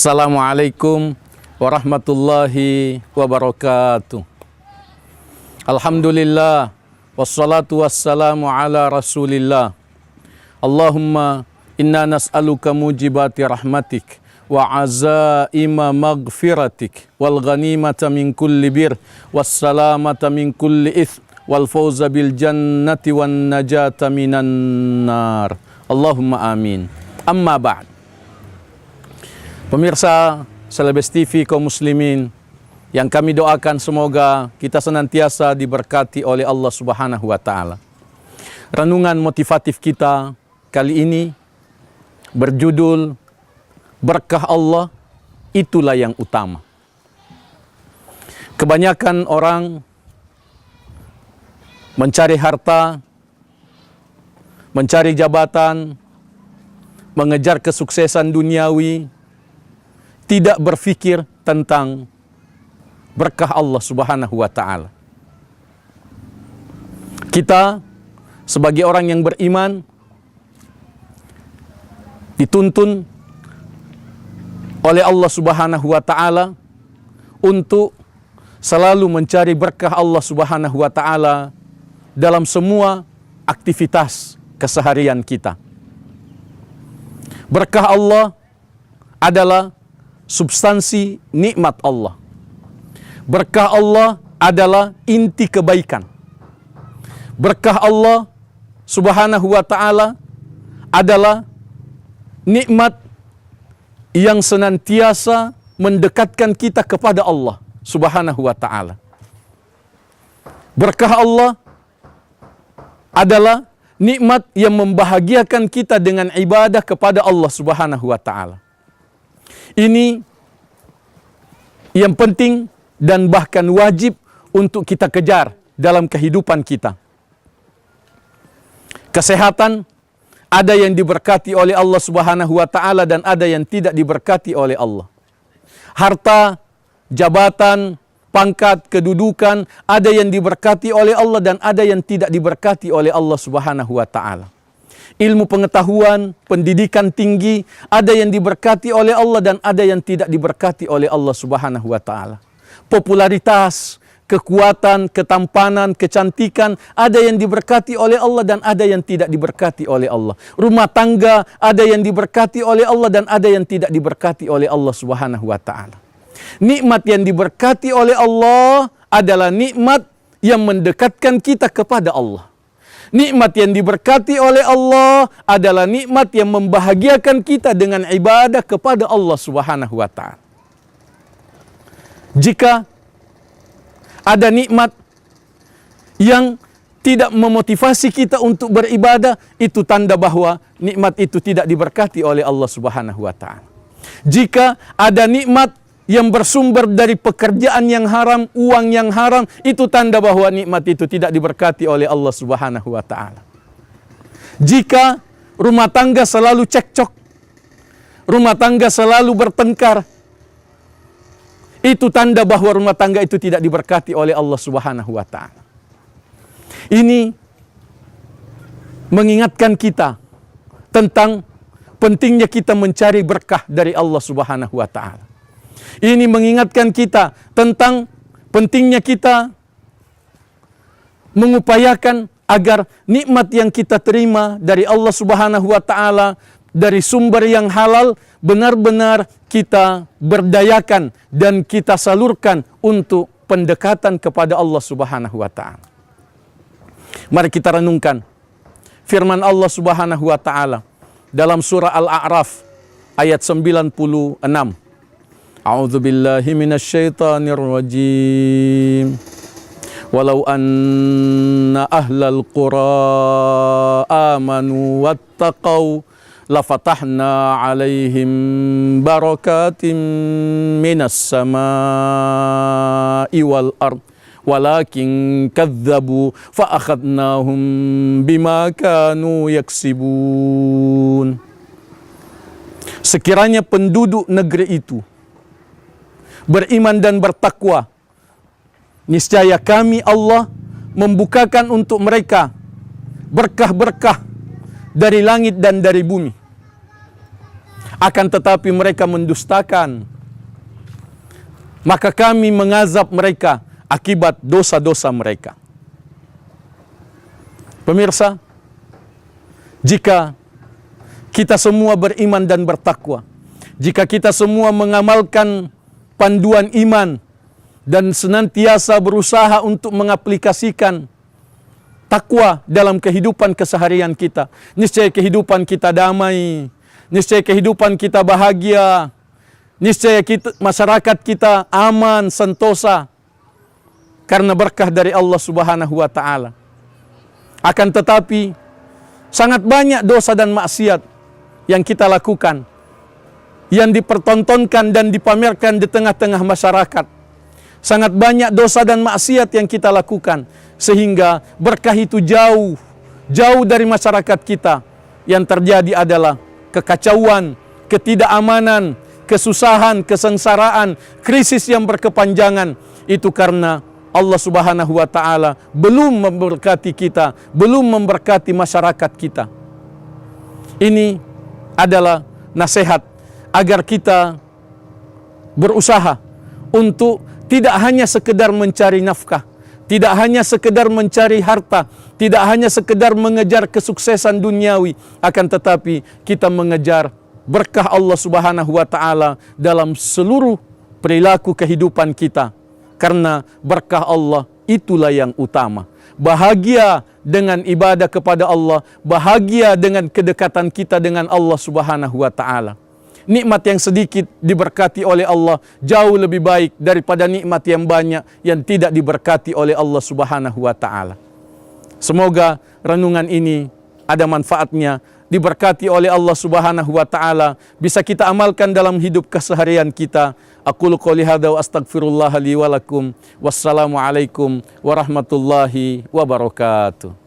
Assalamualaikum warahmatullahi wabarakatuh. Alhamdulillah wassalatu wassalamu ala rasulillah. Allahumma inna nas'aluka mujibati rahmatik wa azaima maghfiratik wal ghanimata min kulli bir wassalamata min kulli ith wal fawza bil jannati wan najata minan nar. Allahumma amin. Amma ba'd. Pemirsa Celebes TV kaum muslimin yang kami doakan semoga kita senantiasa diberkati oleh Allah Subhanahu wa taala. Renungan motivatif kita kali ini berjudul Berkah Allah itulah yang utama. Kebanyakan orang mencari harta, mencari jabatan, mengejar kesuksesan duniawi, tidak berfikir tentang berkah Allah Subhanahu wa taala. Kita sebagai orang yang beriman dituntun oleh Allah Subhanahu wa taala untuk selalu mencari berkah Allah Subhanahu wa taala dalam semua aktivitas keseharian kita. Berkah Allah adalah substansi nikmat Allah. Berkah Allah adalah inti kebaikan. Berkah Allah Subhanahu wa taala adalah nikmat yang senantiasa mendekatkan kita kepada Allah Subhanahu wa taala. Berkah Allah adalah nikmat yang membahagiakan kita dengan ibadah kepada Allah Subhanahu wa taala. Ini yang penting dan bahkan wajib untuk kita kejar dalam kehidupan kita. Kesehatan, ada yang diberkati oleh Allah Subhanahu wa taala dan ada yang tidak diberkati oleh Allah. Harta, jabatan, pangkat, kedudukan, ada yang diberkati oleh Allah dan ada yang tidak diberkati oleh Allah Subhanahu wa taala. Ilmu pengetahuan, pendidikan tinggi, ada yang diberkati oleh Allah dan ada yang tidak diberkati oleh Allah Subhanahu wa taala. Popularitas, kekuatan, ketampanan, kecantikan, ada yang diberkati oleh Allah dan ada yang tidak diberkati oleh Allah. Rumah tangga, ada yang diberkati oleh Allah dan ada yang tidak diberkati oleh Allah Subhanahu wa taala. Nikmat yang diberkati oleh Allah adalah nikmat yang mendekatkan kita kepada Allah. Nikmat yang diberkati oleh Allah adalah nikmat yang membahagiakan kita dengan ibadah kepada Allah Subhanahu wa taala. Jika ada nikmat yang tidak memotivasi kita untuk beribadah, itu tanda bahwa nikmat itu tidak diberkati oleh Allah Subhanahu wa taala. Jika ada nikmat yang bersumber dari pekerjaan yang haram, uang yang haram, itu tanda bahwa nikmat itu tidak diberkati oleh Allah Subhanahu wa taala. Jika rumah tangga selalu cekcok, rumah tangga selalu bertengkar, itu tanda bahwa rumah tangga itu tidak diberkati oleh Allah Subhanahu wa taala. Ini mengingatkan kita tentang pentingnya kita mencari berkah dari Allah Subhanahu wa taala. Ini mengingatkan kita tentang pentingnya kita mengupayakan agar nikmat yang kita terima dari Allah Subhanahu wa taala dari sumber yang halal benar-benar kita berdayakan dan kita salurkan untuk pendekatan kepada Allah Subhanahu wa taala. Mari kita renungkan firman Allah Subhanahu wa taala dalam surah Al-A'raf ayat 96. A'udzu billahi minasyaitonir rajim. Walau anna ahlal qura amanu wattaqau lafatahna 'alaihim barakatim minas samaa'i wal ard walakin kadzdzabu fa akhadnahum bima kanu yaksibun. Sekiranya penduduk negeri itu beriman dan bertakwa, niscaya kami Allah membukakan untuk mereka berkah-berkah dari langit dan dari bumi. akan tetapi mereka mendustakan. Maka kami mengazab mereka akibat dosa-dosa mereka. Pemirsa, jika kita semua beriman dan bertakwa, jika kita semua mengamalkan panduan iman dan senantiasa berusaha untuk mengaplikasikan takwa dalam kehidupan keseharian kita, niscaya kehidupan kita damai, niscaya kehidupan kita bahagia, niscaya masyarakat kita aman, sentosa, karena berkah dari Allah Subhanahu wa Ta'ala. Akan tetapi, sangat banyak dosa dan maksiat yang kita lakukan, yang dipertontonkan dan dipamerkan di tengah-tengah masyarakat. Sangat banyak dosa dan maksiat yang kita lakukan, sehingga berkah itu jauh dari masyarakat kita. Yang terjadi adalah kekacauan, ketidakamanan, kesusahan, kesengsaraan, krisis yang berkepanjangan. Itu karena Allah Subhanahu wa Ta'ala belum memberkati kita, belum memberkati masyarakat kita. Ini adalah nasihat agar kita berusaha untuk tidak hanya sekedar mencari nafkah, tidak hanya sekedar mencari harta, tidak hanya sekedar mengejar kesuksesan duniawi, akan tetapi kita mengejar berkah Allah Subhanahu wa Ta'ala dalam seluruh perilaku kehidupan kita. Karena berkah Allah itulah yang utama. Bahagia dengan ibadah kepada Allah, bahagia dengan kedekatan kita dengan Allah Subhanahu wa Ta'ala. Nikmat yang sedikit diberkati oleh Allah jauh lebih baik daripada nikmat yang banyak yang tidak diberkati oleh Allah Subhanahu wa Ta'ala. Semoga renungan ini ada manfaatnya, diberkati oleh Allah Subhanahu wa Ta'ala, bisa kita amalkan dalam hidup keseharian kita. Aqulu qouli hadza wa astaghfirullah li wa lakum. Wassalamu alaikum warahmatullahi wabarakatuh.